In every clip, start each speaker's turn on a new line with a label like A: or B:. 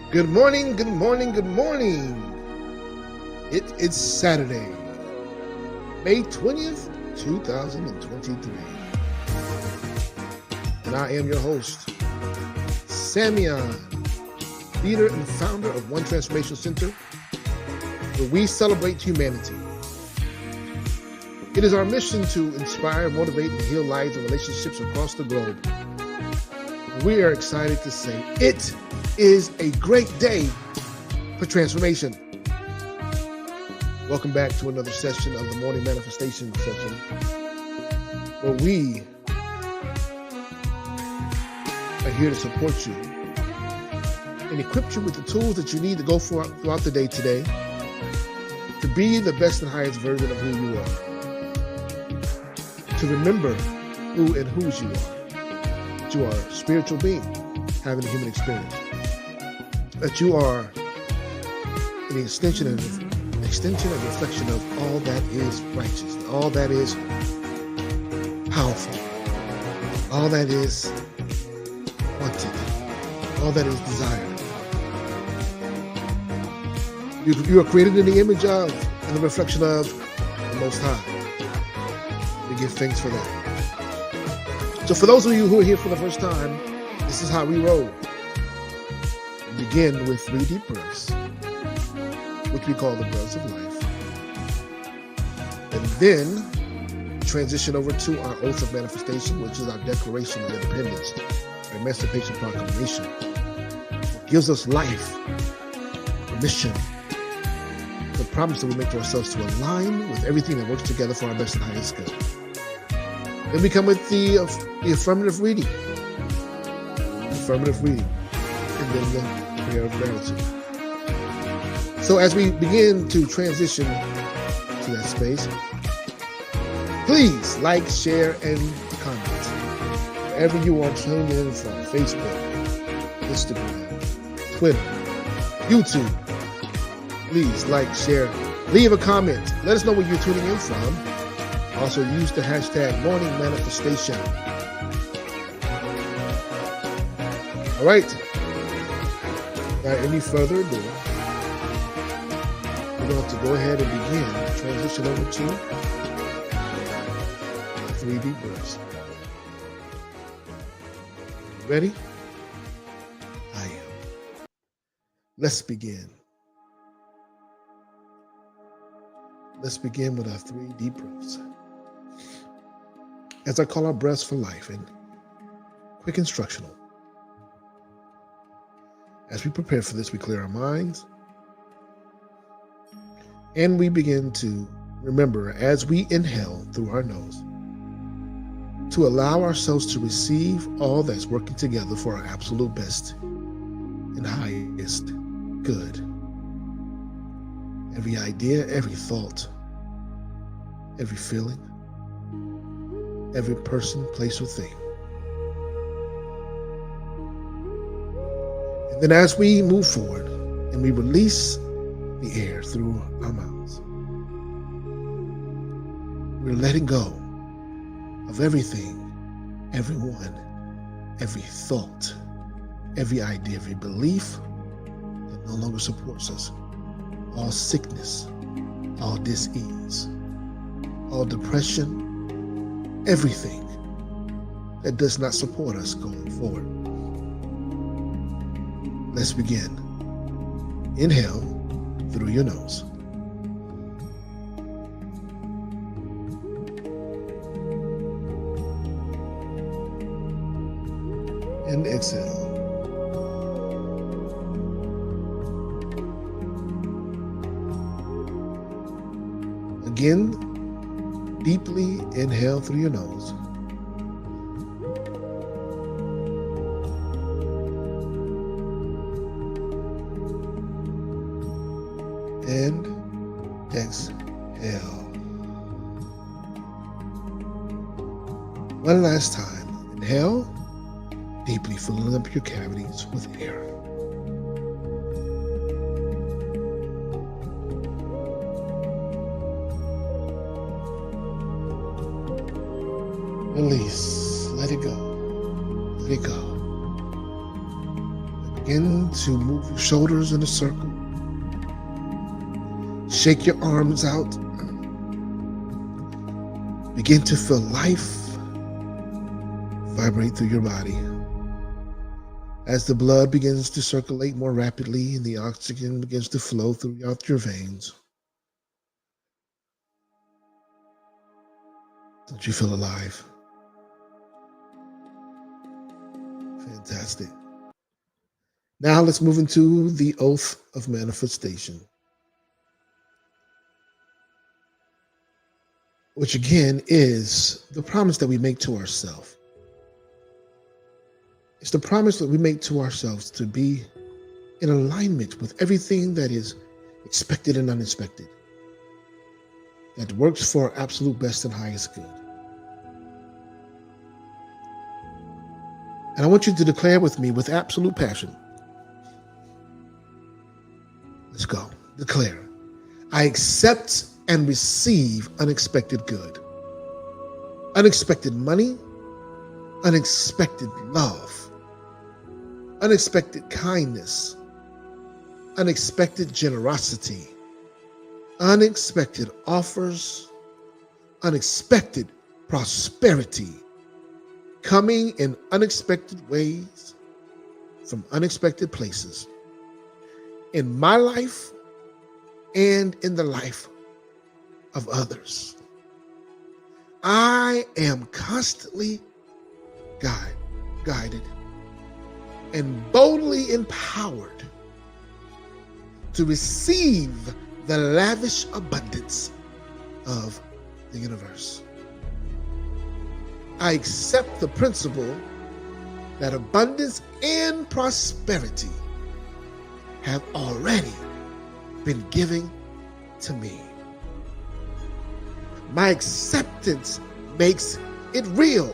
A: Good morning, good morning, good morning. It is Saturday, May 20th, 2023. And I am your host, Samion, leader and founder of One Transformation Center, where we celebrate humanity. It is our mission to inspire, motivate, and heal lives and relationships across the globe. We are excited to say it is a great day for transformation. Welcome back to another session of the Morning Manifestation session, where we are here to support you and equip you with the tools that you need to go throughout the day today to be the best and highest version of who you are. To remember who and whose you are. That you are a spiritual being having a human experience. That you are an extension and reflection of all that is righteous, all that is powerful, all that is wanted, all that is desired. You are created in the image of and the reflection of the Most High. We give thanks for that. So for those of you who are here for the first time, this is how we roll. We begin with 3 deep breaths, which we call the breaths of life. And then transition over to our oath of manifestation, which is our Declaration of Independence, our Emancipation Proclamation. It gives us life, permission, the promise that we make to ourselves to align with everything that works together for our best and highest good. Then we come with the affirmative reading. And then the prayer of gratitude. So as we begin to transition to that space, please like, share, and comment. Wherever you are tuned in from, Facebook, Instagram, Twitter, YouTube, please like, share, leave a comment. Let us know where you're tuning in from. Also use the hashtag Morning Manifestation. All right. Without any further ado, we're going to go ahead and begin. Transition over to 3 deep breaths. Ready? I am. Let's begin. Let's begin with our 3 deep breaths. As I call our breaths for life and quick instructional. As we prepare for this, we clear our minds and we begin to remember as we inhale through our nose to allow ourselves to receive all that's working together for our absolute best and highest good. Every idea, every thought, every feeling, every person, place, or thing. And then as we move forward and we release the air through our mouths, we're letting go of everything, everyone, every thought, every idea, every belief that no longer supports us. All sickness, all dis-ease, all depression, everything that does not support us going forward. Let's begin. Inhale through your nose. And exhale. Again, deeply inhale through your nose. And exhale. One last time. Inhale, deeply filling up your cavities with air. Release. Let it go. Let it go. Begin to move your shoulders in a circle. Shake your arms out. Begin to feel life vibrate through your body. As the blood begins to circulate more rapidly and the oxygen begins to flow throughout your veins, don't you feel alive? Fantastic. Now let's move into the oath of manifestation, which again is the promise that we make to ourselves. It's the promise that we make to ourselves to be in alignment with everything that is expected and unexpected, that works for our absolute best and highest good. And I want you to declare with me with absolute passion. Let's go. Declare. I accept and receive unexpected good, unexpected money, unexpected love, unexpected kindness, unexpected generosity, unexpected offers, unexpected prosperity, coming in unexpected ways from unexpected places in my life and in the life of others. I am constantly guided and boldly empowered to receive the lavish abundance of the universe. I accept the principle that abundance and prosperity have already been given to me. My acceptance makes it real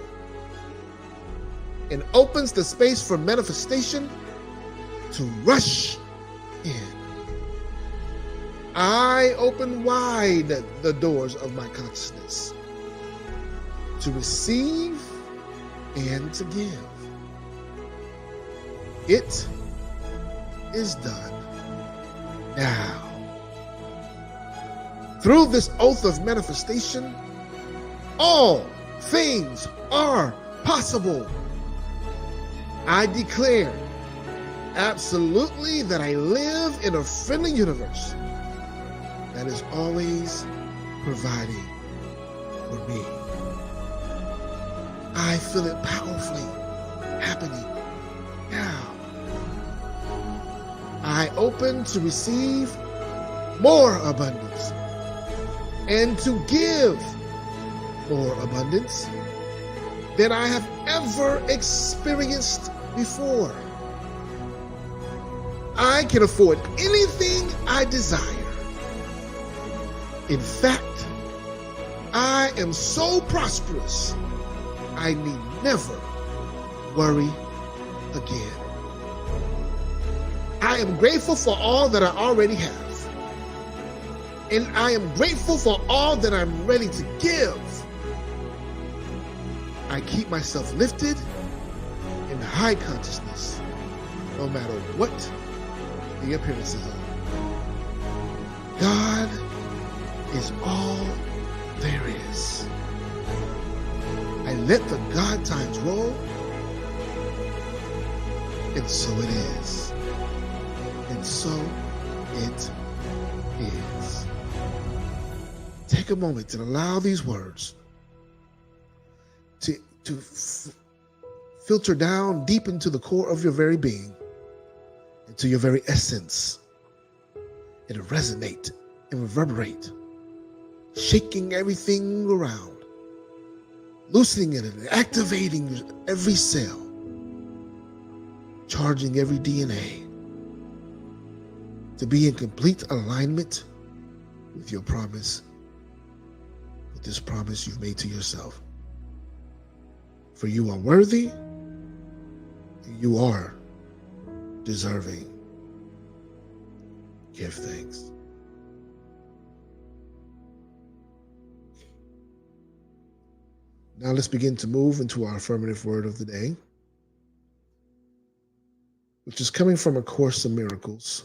A: and opens the space for manifestation to rush in. I open wide the doors of my consciousness to receive and to give. It is done now. Through this oath of manifestation, all things are possible. I declare absolutely that I live in a friendly universe that is always providing for me. I feel it powerfully happening now. I open to receive more abundance and to give more abundance than I have ever experienced before. I can afford anything I desire. In fact, I am so prosperous, I need never worry again. I am grateful for all that I already have. And I am grateful for all that I'm ready to give. I keep myself lifted in high consciousness, no matter what the appearances are. God is all there is. I let the God times roll, and so it is. And so it is. Take a moment and allow these words to filter down deep into the core of your very being, into your very essence, and resonate and reverberate, shaking everything around, loosening it and activating every cell, charging every DNA to be in complete alignment with your promise, with this promise you've made to yourself. For you are worthy, and you are deserving. Give thanks. Now let's begin to move into our affirmative word of the day. which is coming from A Course in Miracles,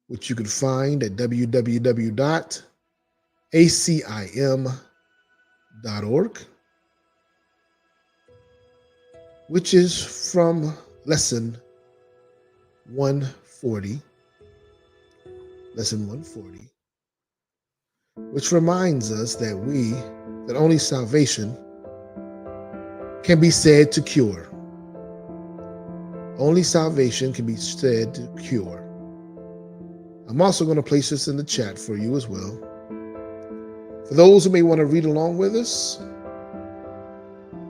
A: which you can find at www.acim.org, which is from lesson 140, which reminds us that only salvation can be said to cure. Only salvation can be said to cure. I'm also going to place this in the chat for you as well. For those who may want to read along with us,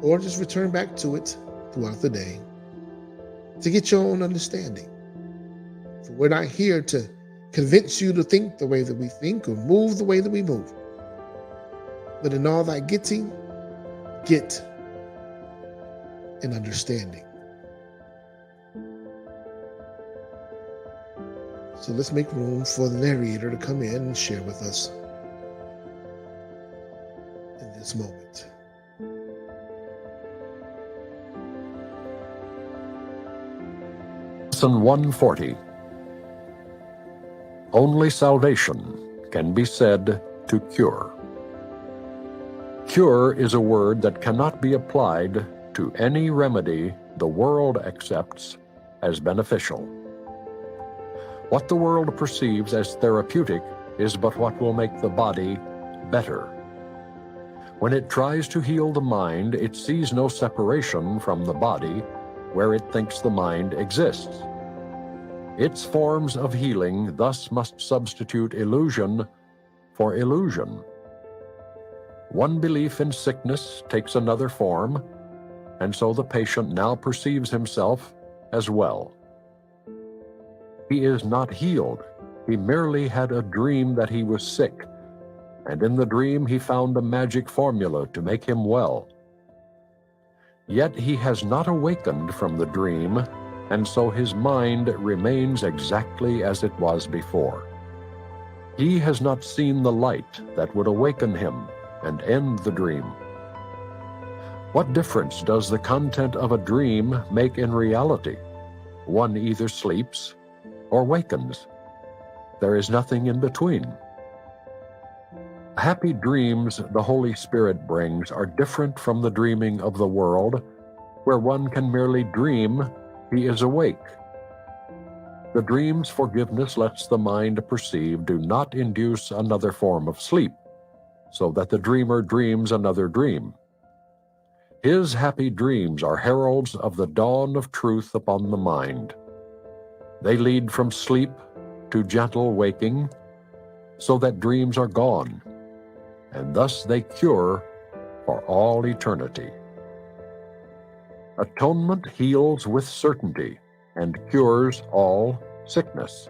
A: or just return back to it throughout the day to get your own understanding. For we're not here to convince you to think the way that we think or move the way that we move. But in all that getting, get an understanding. So let's make room for the narrator to come in and share with us in this moment.
B: Lesson 140. Only salvation can be said to cure. Cure is a word that cannot be applied to any remedy the world accepts as beneficial. What the world perceives as therapeutic is but what will make the body better. When it tries to heal the mind, it sees no separation from the body where it thinks the mind exists. Its forms of healing thus must substitute illusion for illusion. One belief in sickness takes another form, and so the patient now perceives himself as well. He is not healed. He merely had a dream that he was sick, and in the dream he found a magic formula to make him well. Yet he has not awakened from the dream, and so his mind remains exactly as it was before. He has not seen the light that would awaken him and end the dream. What difference does the content of a dream make in reality? One either sleeps or wakens. There is nothing in between. Happy dreams the Holy Spirit brings are different from the dreaming of the world, where one can merely dream he is awake. The dreams forgiveness lets the mind perceive do not induce another form of sleep, so that the dreamer dreams another dream. His happy dreams are heralds of the dawn of truth upon the mind. They lead from sleep to gentle waking, so that dreams are gone, and thus they cure for all eternity. Atonement heals with certainty and cures all sickness.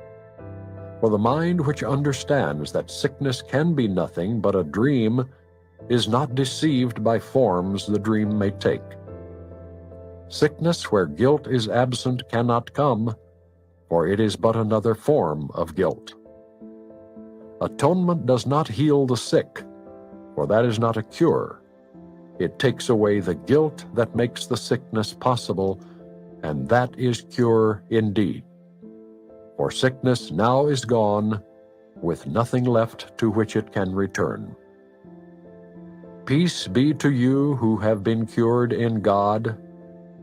B: For the mind which understands that sickness can be nothing but a dream is not deceived by forms the dream may take. Sickness where guilt is absent cannot come, for it is but another form of guilt. Atonement does not heal the sick, for that is not a cure. It takes away the guilt that makes the sickness possible, and that is cure indeed. For sickness now is gone, with nothing left to which it can return. Peace be to you who have been cured in God,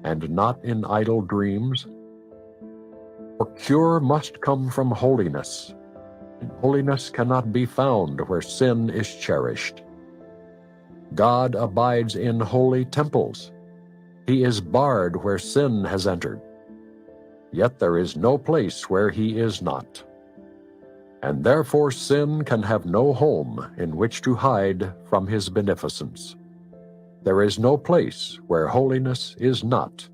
B: and not in idle dreams. For cure must come from holiness, and holiness cannot be found where sin is cherished. God abides in holy temples. He is barred where sin has entered. Yet there is no place where he is not. And therefore sin can have no home in which to hide from his beneficence. There is no place where holiness is not,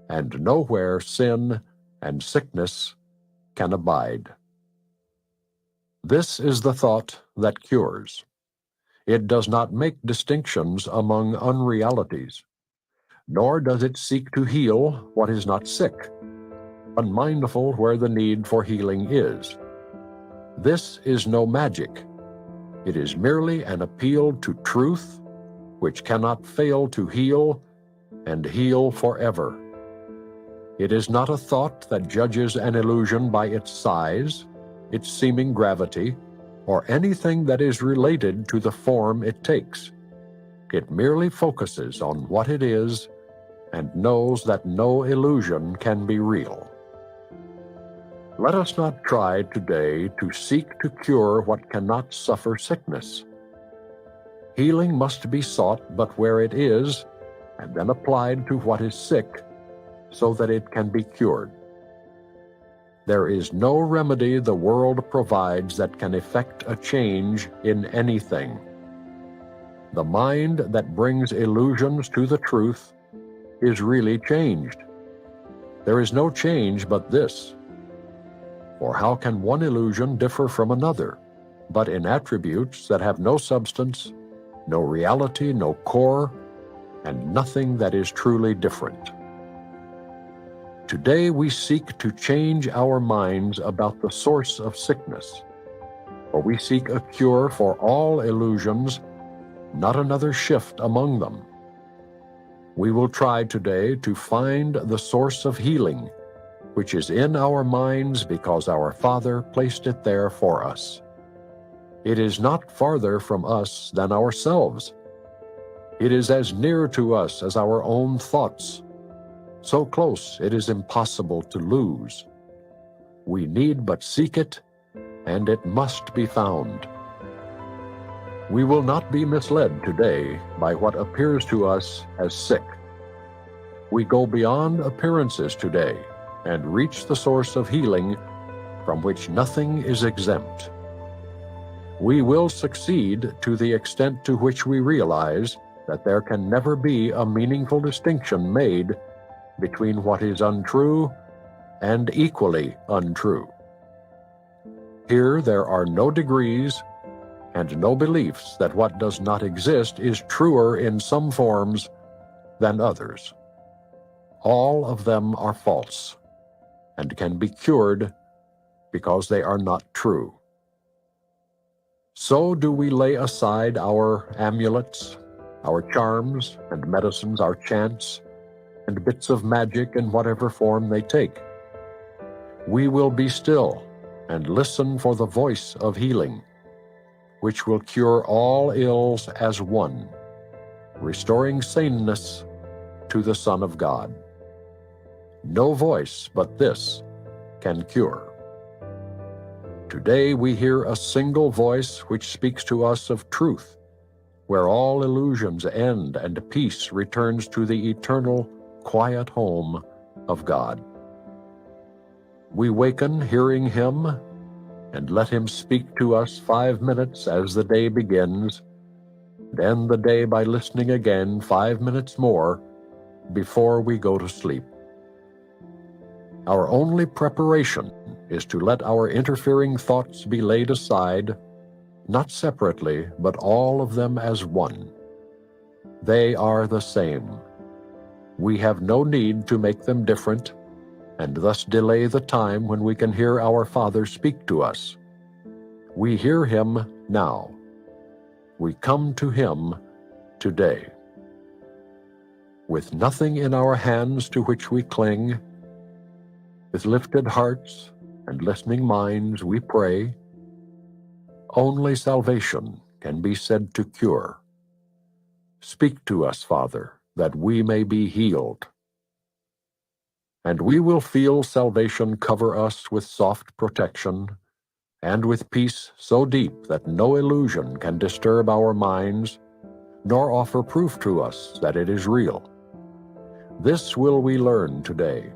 B: and nowhere sin and sickness can abide. This is the thought that cures. It does not make distinctions among unrealities, nor does it seek to heal what is not sick, unmindful where the need for healing is. This is no magic. It is merely an appeal to truth, which cannot fail to heal and heal forever. It is not a thought that judges an illusion by its size, its seeming gravity, or anything that is related to the form it takes. It merely focuses on what it is and knows that no illusion can be real. Let us not try today to seek to cure what cannot suffer sickness. Healing must be sought but where it is, and then applied to what is sick, so that it can be cured. There is no remedy the world provides that can effect a change in anything. The mind that brings illusions to the truth is really changed. There is no change but this. For how can one illusion differ from another, but in attributes that have no substance, no reality, no core, and nothing that is truly different? Today we seek to change our minds about the source of sickness, for we seek a cure for all illusions, not another shift among them. We will try today to find the source of healing, which is in our minds because our Father placed it there for us. It is not farther from us than ourselves. It is as near to us as our own thoughts. So close it is impossible to lose. We need but seek it, and it must be found. We will not be misled today by what appears to us as sick. We go beyond appearances today and reach the source of healing from which nothing is exempt. We will succeed to the extent to which we realize that there can never be a meaningful distinction made between what is untrue and equally untrue. Here there are no degrees and no beliefs that what does not exist is truer in some forms than others. All of them are false and can be cured because they are not true. So do we lay aside our amulets, our charms and medicines, our chants, and bits of magic in whatever form they take. We will be still and listen for the voice of healing, which will cure all ills as one, restoring saneness to the Son of God. No voice but this can cure. Today we hear a single voice which speaks to us of truth, where all illusions end and peace returns to the eternal, quiet home of God. We waken hearing Him and let Him speak to us 5 minutes as the day begins, and end the day by listening again 5 minutes more before we go to sleep. Our only preparation is to let our interfering thoughts be laid aside, not separately, but all of them as one. They are the same. We have no need to make them different, and thus delay the time when we can hear our Father speak to us. We hear Him now. We come to Him today. With nothing in our hands to which we cling, with lifted hearts and listening minds we pray. Only salvation can be said to cure. Speak to us, Father, that we may be healed. And we will feel salvation cover us with soft protection, and with peace so deep that no illusion can disturb our minds, nor offer proof to us that it is real. This will we learn today,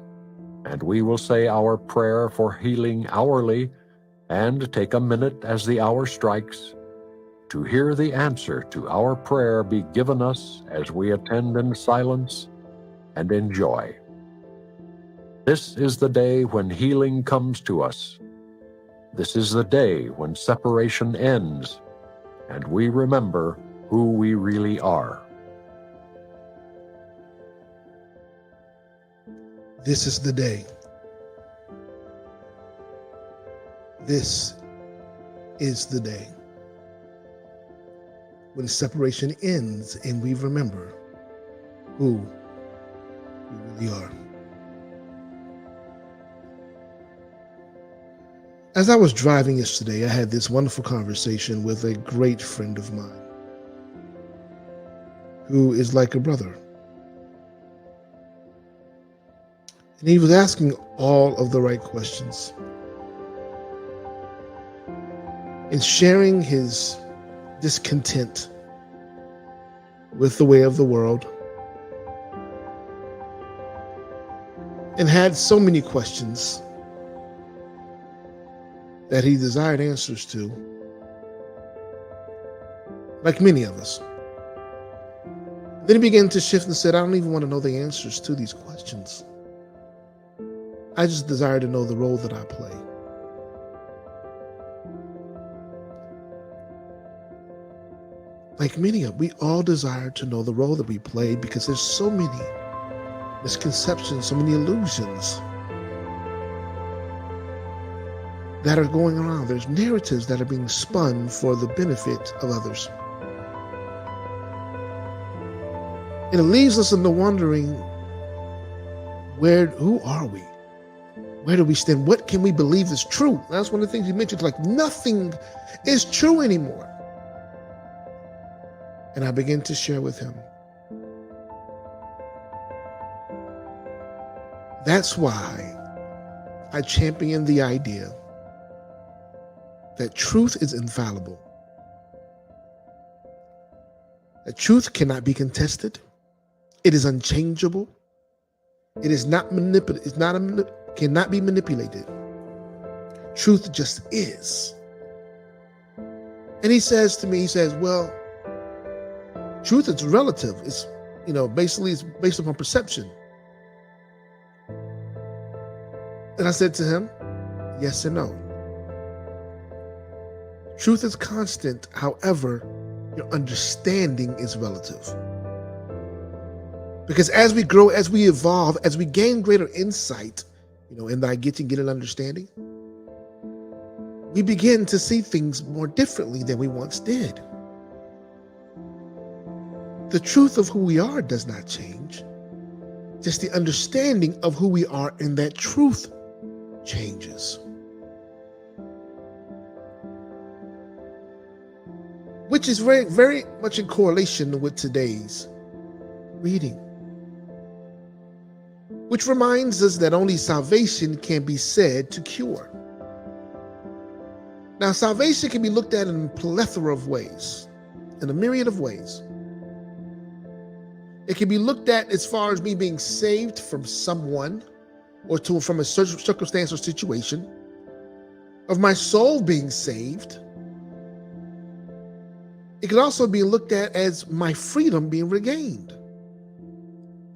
B: and we will say our prayer for healing hourly, and take a minute as the hour strikes, to hear the answer to our prayer be given us as we attend in silence and in joy. This is the day when healing comes to us. This is the day when separation ends, and we remember who we really are.
A: This is the day. This is the day when separation ends and we remember who we really are. As I was driving yesterday, I had this wonderful conversation with a great friend of mine who is like a brother. And he was asking all of the right questions and sharing his discontent with the way of the world, and had so many questions that he desired answers to, like many of us. Then he began to shift and said, I don't even want to know the answers to these questions. I just desire to know the role that I play. Like many of, we all desire to know the role that we play because there's so many misconceptions, so many illusions that are going around. There's narratives that are being spun for the benefit of others. And it leaves us in the wondering, who are we? Where do we stand? What can we believe is true? That's one of the things you mentioned, like nothing is true anymore. And I began to share with him. That's why I champion the idea that truth is infallible. That truth cannot be contested. It is unchangeable. It is not cannot be manipulated. Truth just is. And he says to me, well, truth is relative. It's, basically it's based upon perception. And I said to him, yes and no. Truth is constant. However, your understanding is relative. Because as we grow, as we evolve, as we gain greater insight, in thy getting an understanding, we begin to see things more differently than we once did. The truth of who we are does not change. Just the understanding of who we are in that truth changes. Which is very, very much in correlation with today's reading. Which reminds us that only salvation can be said to cure. Now, salvation can be looked at in a plethora of ways, in a myriad of ways. It can be looked at as far as me being saved from someone or from a circumstance or situation, of my soul being saved. It can also be looked at as my freedom being regained,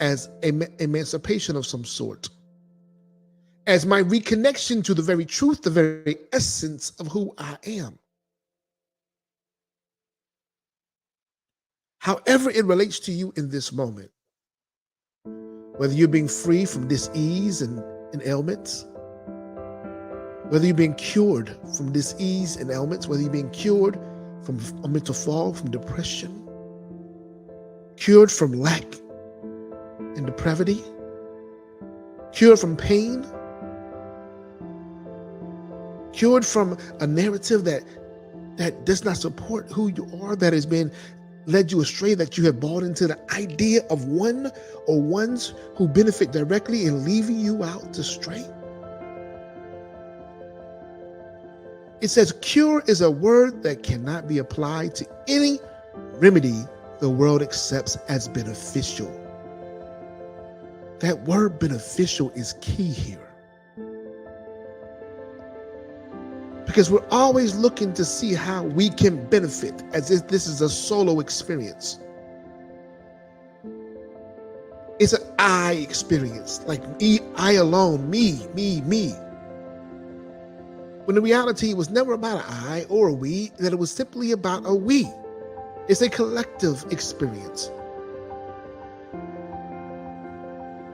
A: as emancipation of some sort, as my reconnection to the very truth, the very essence of who I am. However it relates to you in this moment, whether you're being free from dis-ease and ailments, whether you're being cured from dis-ease and ailments, whether you're being cured from a mental fog, from depression, cured from lack and depravity, cured from pain, cured from a narrative that does not support who you are, that has been led you astray, that you have bought into the idea of one or ones who benefit directly and leaving you out to stray. It says cure is a word that cannot be applied to any remedy the world accepts as beneficial. That word beneficial is key here. Because we're always looking to see how we can benefit, as if this is a solo experience. It's an I experience, like me, I alone, me. When in reality, it was never about an I or a we, that it was simply about a we. It's a collective experience.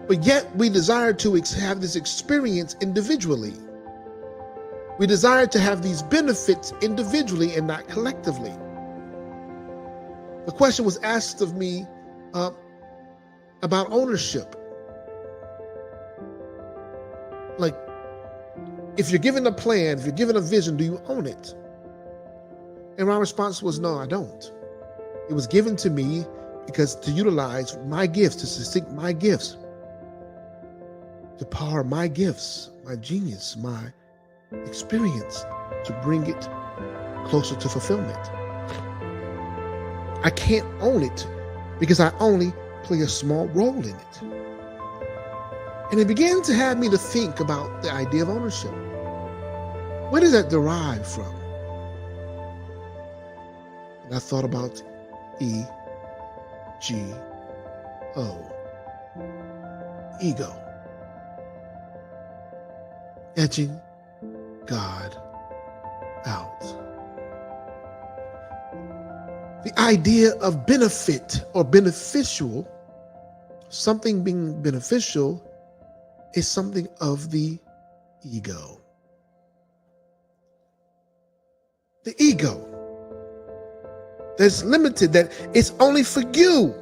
A: But yet we desire to have this experience individually. We desire to have these benefits individually and not collectively. The question was asked of me about ownership. Like, If you're given a plan, if you're given a vision, do you own it? And my response was, no, I don't. It was given to me because to utilize my gifts, to sync my gifts, to power my gifts, my genius, my experience, to bring it closer to fulfillment. I can't own it because I only play a small role in it. And it began to have me to think about the idea of ownership. Where does that derive from? And I thought about E-G-O, ego. Edging God out. The idea of benefit or beneficial, something being beneficial, is something of the ego. The ego that's limited, that it's only for you.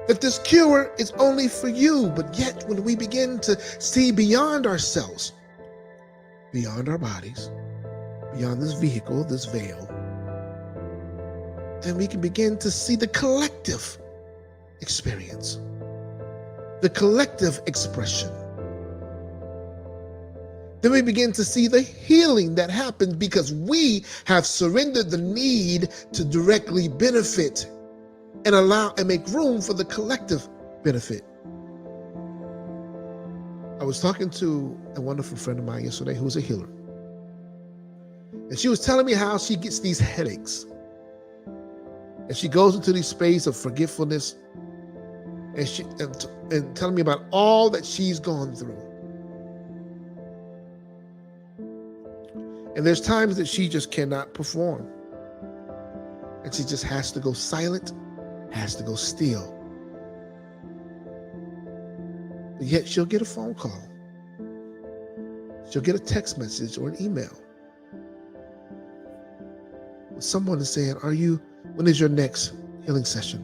A: That this cure is only for you. But yet when we begin to see beyond ourselves, beyond our bodies, beyond this vehicle, this veil, then we can begin to see the collective experience, the collective expression. Then we begin to see the healing that happens because we have surrendered the need to directly benefit and allow and make room for the collective benefit. I was talking to a wonderful friend of mine yesterday who's a healer. And she was telling me how she gets these headaches. And she goes into this space of forgetfulness and telling me about all that she's gone through. And there's times that she just cannot perform. And she just has to go silent, has to go still. But yet she'll get a phone call. She'll get a text message or an email. Someone is saying, when is your next healing session?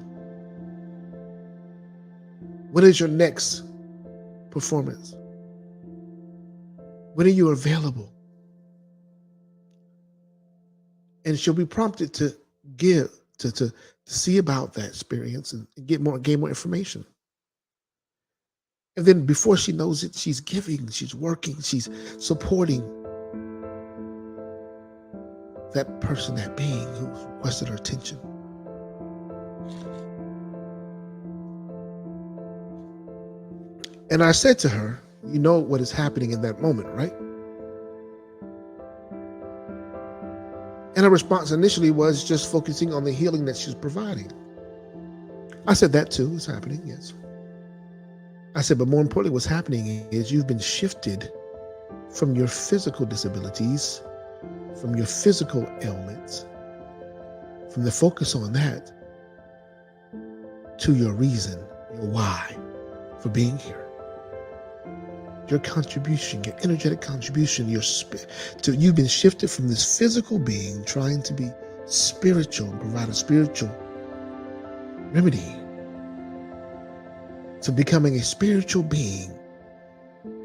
A: When is your next performance? When are you available? And she'll be prompted to see about that experience and gain more information. And then before she knows it, she's giving, she's working, she's supporting that person, that being who requested her attention. And I said to her, you know what is happening in that moment, right? And her response initially was just focusing on the healing that she's providing. I said that too is happening, yes. I said, but more importantly, what's happening is you've been shifted from your physical disabilities, from your physical ailments, from the focus on that, to your reason, your why for being here. Your contribution, your energetic contribution, you've been shifted from this physical being trying to be spiritual and provide a spiritual remedy to becoming a spiritual being,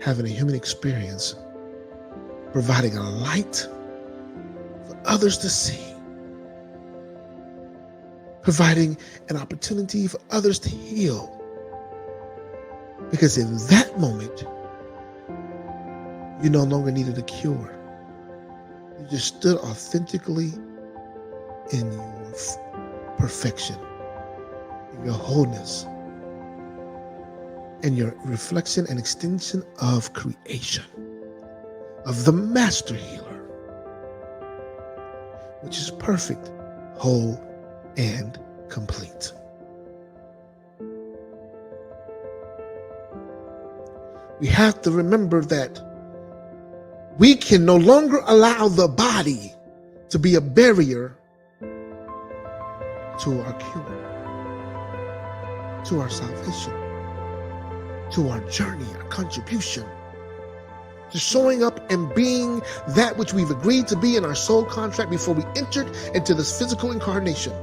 A: having a human experience, providing a light for others to see, providing an opportunity for others to heal. Because in that moment, you no longer needed a cure. You just stood authentically in your perfection, in your wholeness, and your reflection and extension of creation, of the master healer, which is perfect, whole, and complete. We have to remember that we can no longer allow the body to be a barrier to our cure, to our salvation, to our journey, our contribution, to showing up and being that which we've agreed to be in our soul contract before we entered into this physical incarnation.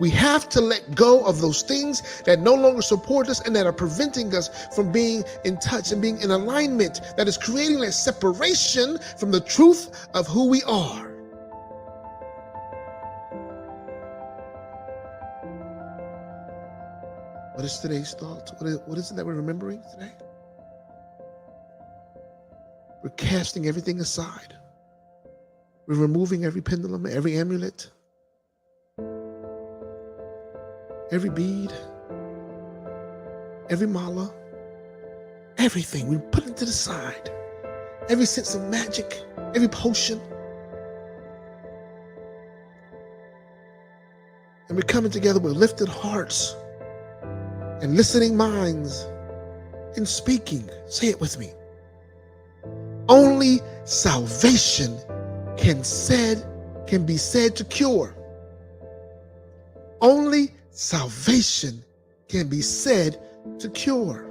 A: We have to let go of those things that no longer support us and that are preventing us from being in touch and being in alignment, that is creating that separation from the truth of who we are. What is today's thought? What is it that we're remembering today? We're casting everything aside. We're removing every pendulum, every amulet, every bead, every mala, everything. We put it to the side. Every sense of magic, every potion. And we're coming together with lifted hearts and listening minds and speaking. Say it with me. Only salvation can be said to cure. Only salvation can be said to cure.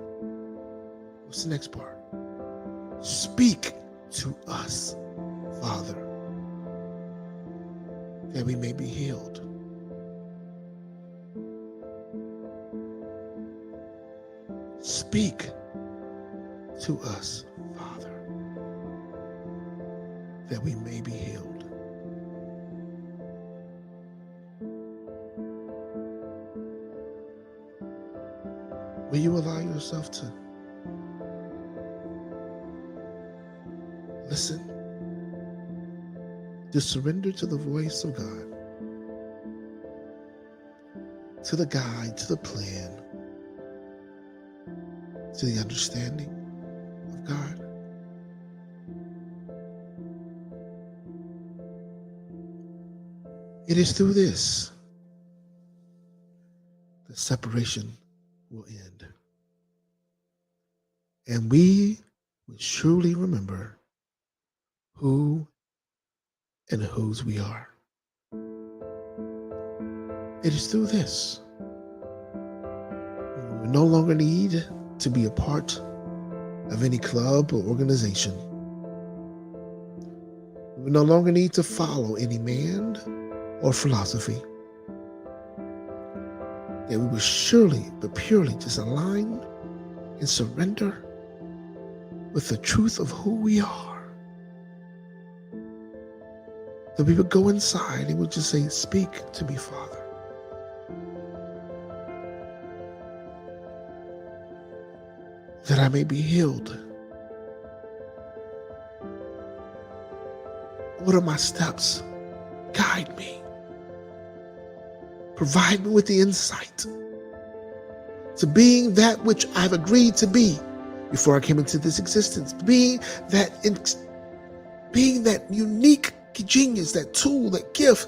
A: What's the next part? Speak to us, Father, that we may be healed. Speak to us, Father, that we may be healed. Will you allow yourself to listen, to surrender to the voice of God, to the guide, to the plan, to the understanding of God? It is through this that separation will end. And we will surely remember who and whose we are. It is through this we will no longer need to be a part of any club or organization. We will no longer need to follow any man or philosophy. That we will surely but purely just align and surrender with the truth of who we are. That we would go inside and would just say, speak to me, Father. That I may be healed. What are my steps? Guide me. Provide me with the insight to being that which I've agreed to be before I came into this existence. Being that unique genius, that tool, that gift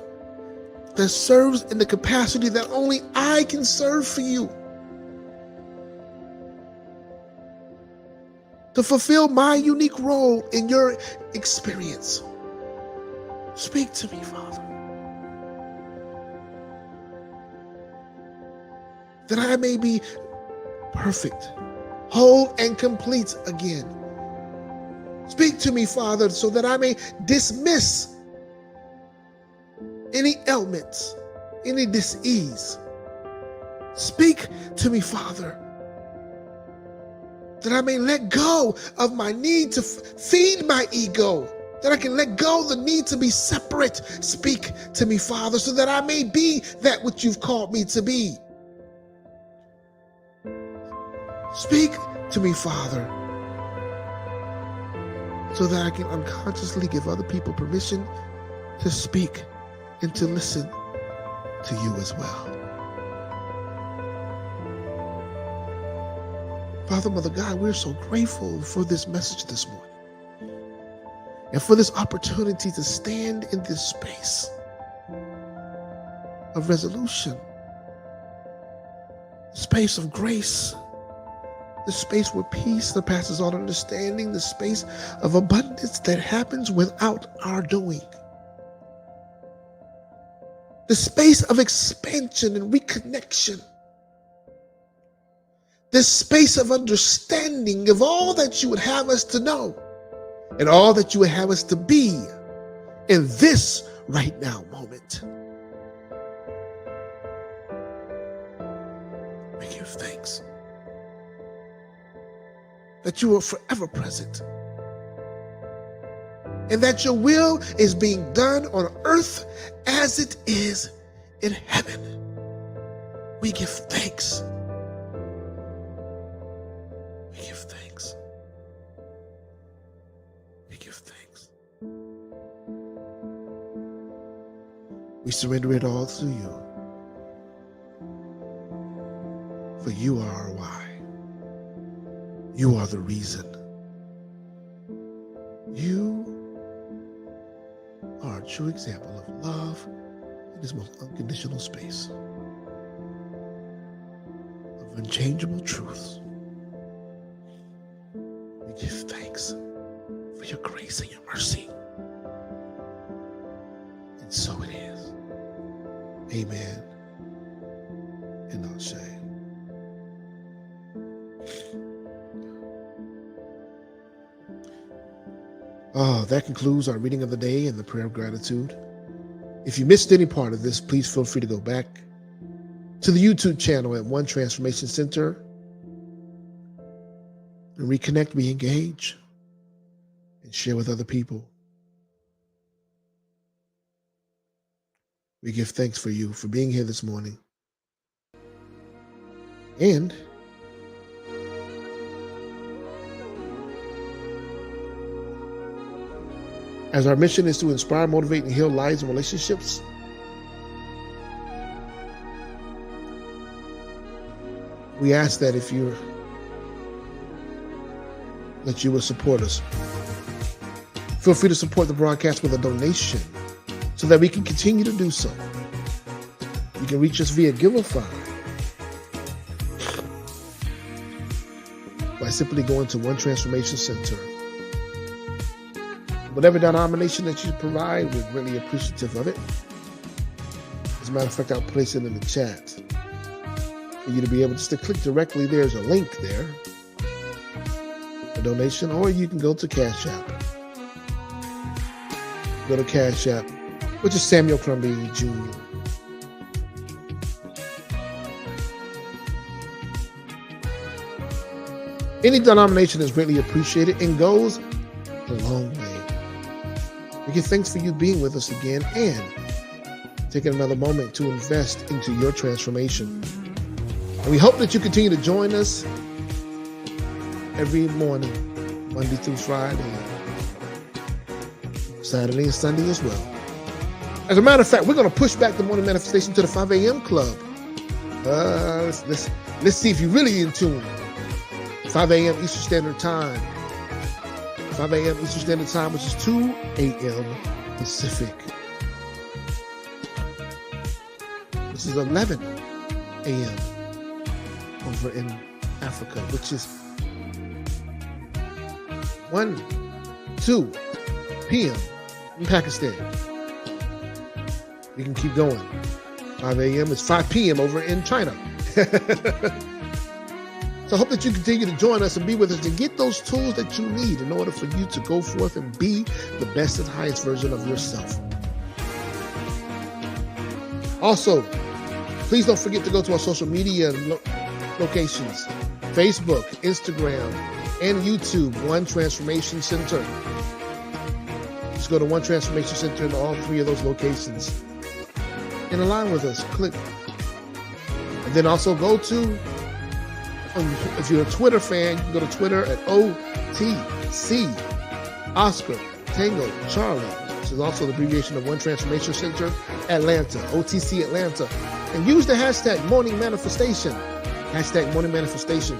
A: that serves in the capacity that only I can serve for you. To fulfill my unique role in your experience. Speak to me, Father. That I may be perfect, whole, and complete again. Speak to me, Father, so that I may dismiss any ailments, any dis-ease. Speak to me, Father, that I may let go of my need to feed my ego, that I can let go of the need to be separate. Speak to me, Father, so that I may be that which you've called me to be. Speak to me, Father, so that I can unconsciously give other people permission to speak and to listen to you as well. Father, Mother God, we're so grateful for this message this morning and for this opportunity to stand in this space of resolution, space of grace, the space where peace that passes all understanding, the space of abundance that happens without our doing, the space of expansion and reconnection, this space of understanding of all that you would have us to know and all that you would have us to be in this right now moment. We give thanks that you are forever present and that your will is being done on earth as it is in heaven. We give thanks. We give thanks. We give thanks. We surrender it all to you. For you are our why. You are the reason. You are a true example of love in its most unconditional space, of unchangeable truths. We give thanks for your grace and your mercy. And so it is. Amen. And Ashe. That concludes our reading of the day and the prayer of gratitude. If you missed any part of this, please feel free to go back to the YouTube channel at One Transformation Center and reconnect, re-engage, and share with other people. We give thanks for you for being here this morning. And as our mission is to inspire, motivate, and heal lives and relationships, we ask that that you will support us. Feel free to support the broadcast with a donation so that we can continue to do so. You can reach us via Giveify by simply going to One Transformation Center. Whatever denomination that you provide, we're really appreciative of it. As a matter of fact, I'll place it in the chat for you to be able just to click directly. There's a link there, a donation, or you can go to Cash App. Go to Cash App, which is Samuel Crumbie Jr. Any denomination is greatly appreciated and goes a long way. We give thanks for you being with us again and taking another moment to invest into your transformation. And we hope that you continue to join us every morning, Monday through Friday, Saturday and Sunday as well. As a matter of fact, we're going to push back the morning manifestation to the 5 a.m. club. Let's see if you're really in tune. 5 a.m. Eastern Standard Time. 5 a.m. Eastern Standard Time, which is 2 a.m. Pacific. Which is 11 a.m. over in Africa, which is 2 p.m. in Pakistan. We can keep going. 5 a.m. is 5 p.m. over in China. So I hope that you continue to join us and be with us and get those tools that you need in order for you to go forth and be the best and highest version of yourself. Also, please don't forget to go to our social media locations, Facebook, Instagram, and YouTube, One Transformation Center. Just go to One Transformation Center in all 3 of those locations and align with us. Click. And then also go to, if you're a Twitter fan, you can go to Twitter at OTC Oscar Tango Charlie, which is also the abbreviation of One Transformation Center Atlanta, OTC Atlanta. And use the hashtag Morning Manifestation. Hashtag Morning Manifestation.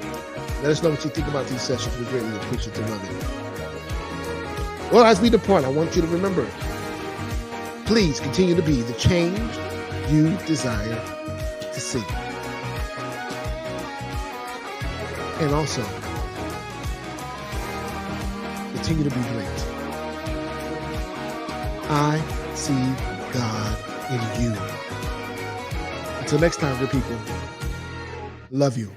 A: Let us know what you think about these sessions. We're greatly appreciative of it. Well, as we depart, I want you to remember, please continue to be the change you desire to see. And also, continue to be great. I see God in you. Until next time, good people. Love you.